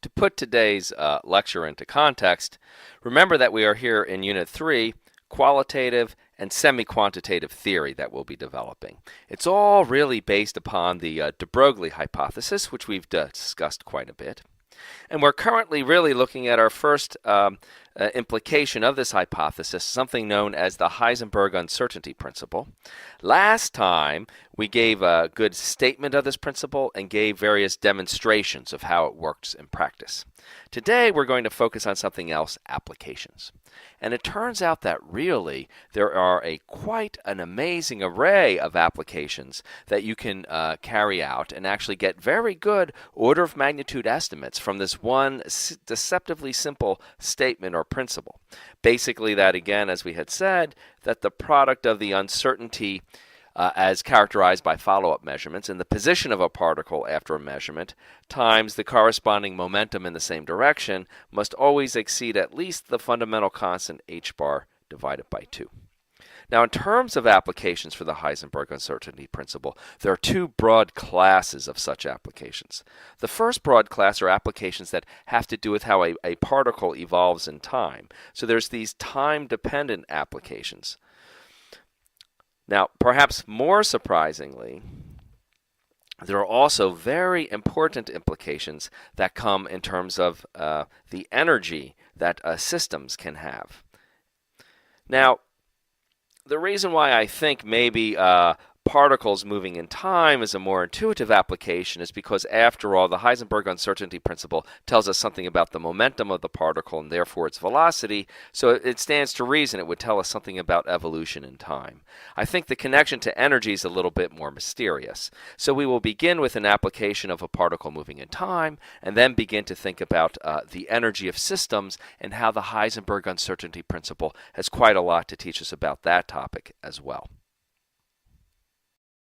To put today's lecture into context, remember that we are here in Unit 3, qualitative and semi-quantitative theory that we'll be developing. It's all really based upon the de Broglie hypothesis, which we've discussed quite a bit. And we're currently really looking at our first implication of this hypothesis, something known as the Heisenberg uncertainty principle. Last time, we gave a good statement of this principle and gave various demonstrations of how it works in practice. Today, we're going to focus on something else, applications. And it turns out that really there are quite an amazing array of applications that you can carry out and actually get very good order of magnitude estimates from this one deceptively simple statement or principle. Basically that, again, as we had said, that the product of the uncertainty as characterized by follow-up measurements in the position of a particle after a measurement times the corresponding momentum in the same direction must always exceed at least the fundamental constant h bar divided by 2. Now, in terms of applications for the Heisenberg uncertainty principle, there are two broad classes of such applications. The first broad class are applications that have to do with how a particle evolves in time. So there's these time-dependent applications. Now, perhaps more surprisingly, there are also very important implications that come in terms of the energy that systems can have. Now, the reason why I think maybe particles moving in time is a more intuitive application is because, after all, the Heisenberg uncertainty principle tells us something about the momentum of the particle and therefore its velocity, so it stands to reason it would tell us something about evolution in time. I think the connection to energy is a little bit more mysterious. So we will begin with an application of a particle moving in time and then begin to think about the energy of systems and how the Heisenberg uncertainty principle has quite a lot to teach us about that topic as well.